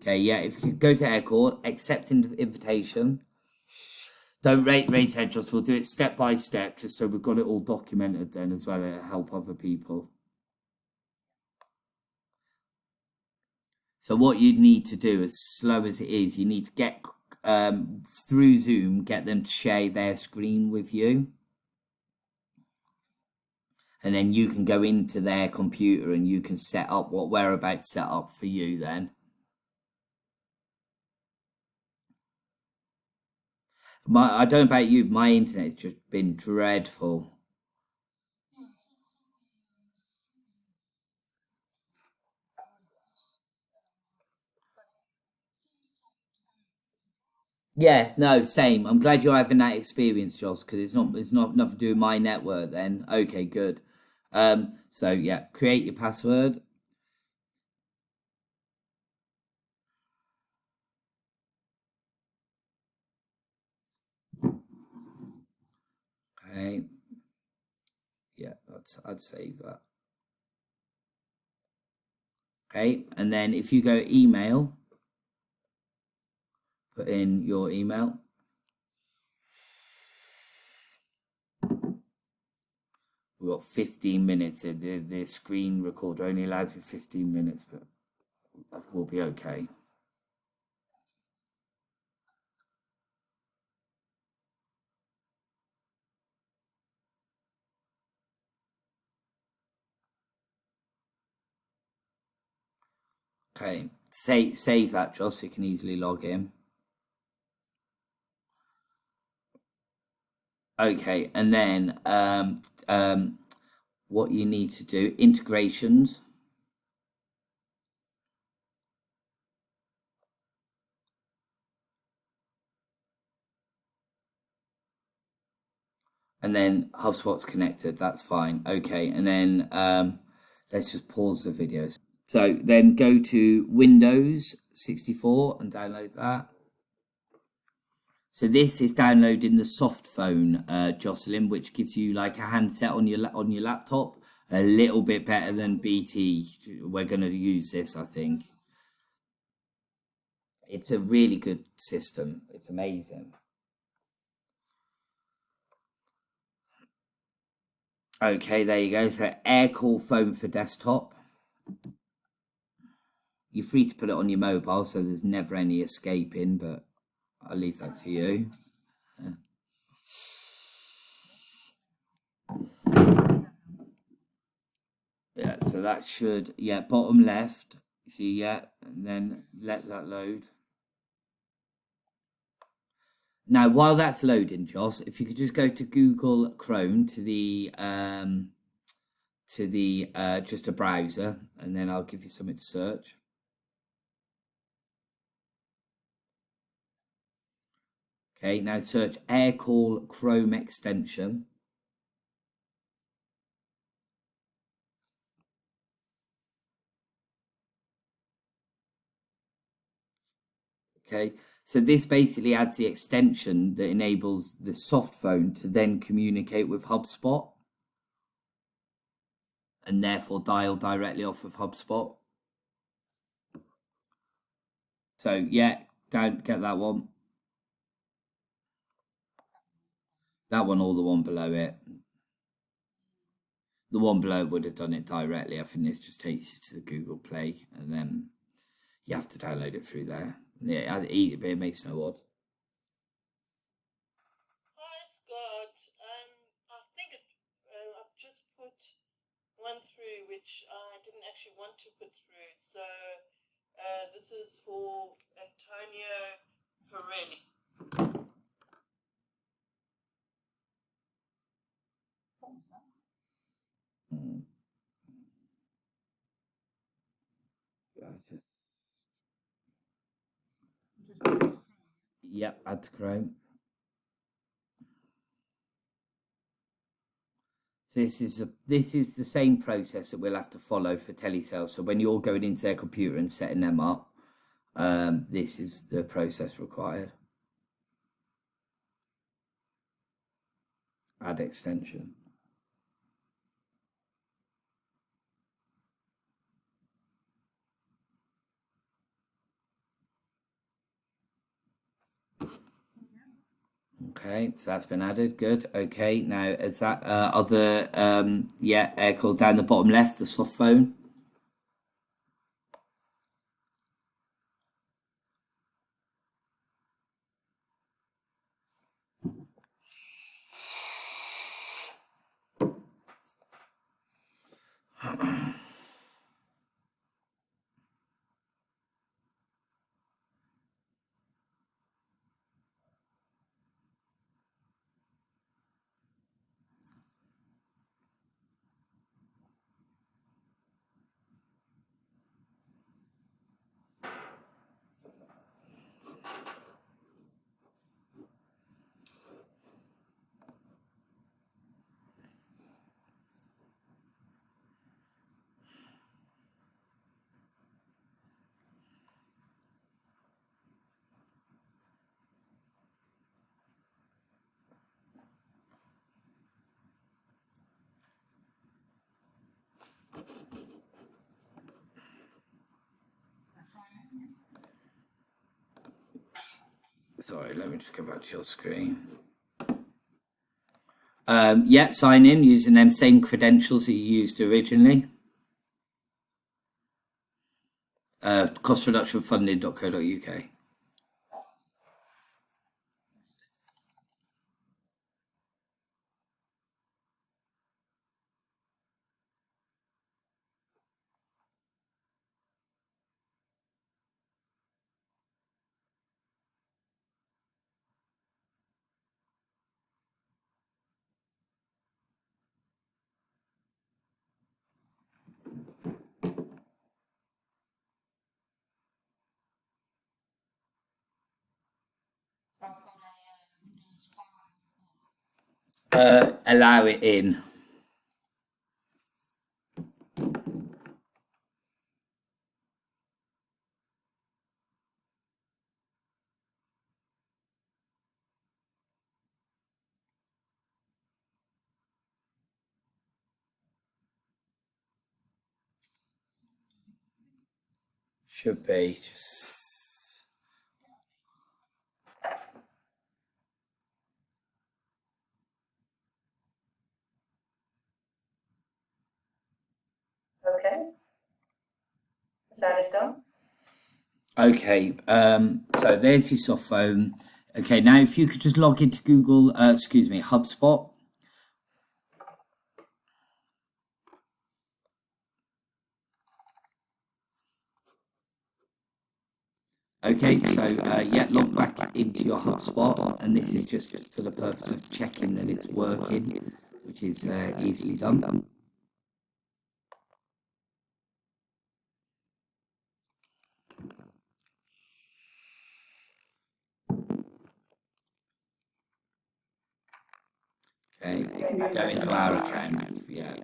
Okay, yeah, if you go to Aircall, accept invitation. Don't raise headshots. We'll do it step by step, just so we've got it all documented then as well to help other people. So what you need to do, as slow as it is, you need to get through Zoom, get them to share their screen with you. And then you can go into their computer and you can set up what we're about to set up for you then. I don't know about you, my internet's just been dreadful. Yeah, no, same. I'm glad you're having that experience, Joss, because it's not nothing to do with my network then. Okay, good. So yeah, create your password. Okay. Yeah, I'd save that. Okay, and then if you go email, put in your email. We've got 15 minutes. The screen recorder only allows me 15 minutes, but we'll be okay. Okay, save that, Josh, so you can easily log in. Okay, and then what you need to do, integrations. And then HubSpot's connected, that's fine. Okay, and then let's just pause the video. So then go to Windows 64 and download that. So this is downloading the soft phone, Jocelyn, which gives you like a handset on your laptop. A little bit better than BT. We're going to use this, I think. It's a really good system. It's amazing. Okay, there you go. So Aircall phone for desktop. You're free to put it on your mobile, so there's never any escaping, but I'll leave that to you. Yeah, so that should, yeah, bottom left. See, yeah, and then let that load. Now, while that's loading, Joss, if you could just go to Google Chrome to the just a browser, and then I'll give you something to search. Okay, now search Aircall Chrome extension. Okay, so this basically adds the extension that enables the soft phone to then communicate with HubSpot and therefore dial directly off of HubSpot. So yeah, don't get that one. That one or the one below it. The one below would have done it directly. I think this just takes you to the Google Play and then you have to download it through there. Yeah, it makes no odds. Hi, Scott. I think I've just put one through which I didn't actually want to put through. So this is for Antonio Pirelli. Yep, add to Chrome. So this is the same process that we'll have to follow for telesales. So when you're going into their computer and setting them up, this is the process required. Add extension. Okay, so that's been added. Good. Okay, now is that other yeah, Aircall down the bottom left, the soft phone? Sorry, let me just go back to your screen. Yeah, sign in using them same credentials that you used originally. Costreductionfunding.co.uk. Allow it in. Should be just. Okay. Is that it done? Okay, so there's your soft phone. Okay, now if you could just log into Google, excuse me, HubSpot. Okay, so yeah, log back into your HubSpot, and this is just for the purpose of checking that it's working, which is easily done. Okay, go into our account, yeah.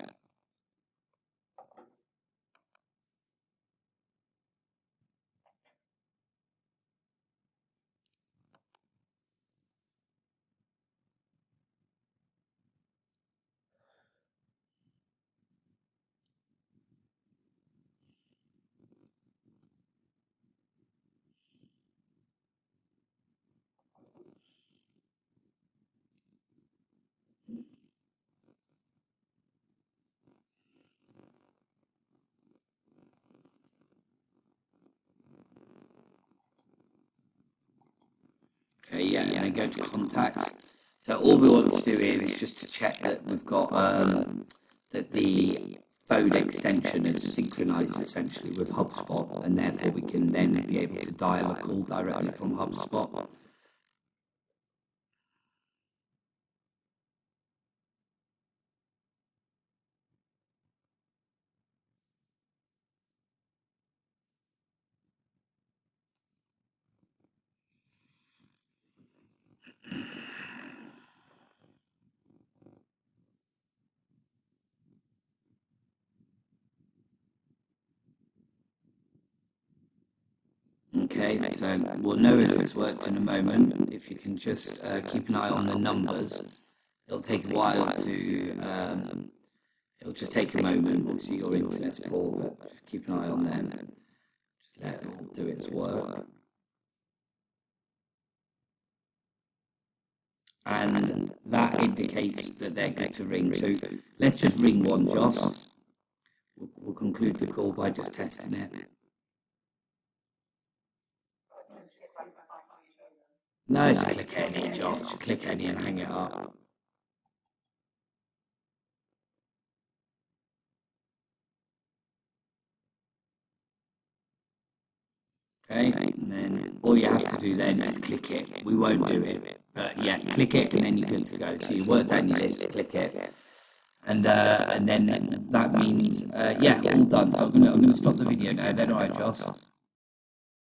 Okay, yeah, and then go to contacts. So all we want to do here is just to check that we've got that the phone extension is synchronized essentially with HubSpot, and therefore we can then be able to dial a call directly from HubSpot. Okay, so we'll know if it's worked in a moment. If you can just keep an eye on the numbers, it'll take a while to. It'll just take a moment. Obviously, your internet's poor, but just keep an eye on them. Just let it all do its work. and that indicates that they're good to ring. So let's just ring one, Josh. We'll conclude the call by just testing it. No, just click any, Josh. Just click any and hang it up. Okay, and then all you have to do then is click it. We won't do it, but yeah, click it and then you're good to go. So you work down your list, click it, and then that means yeah, all done. So I'm gonna stop the video now. Then, all right, Josh.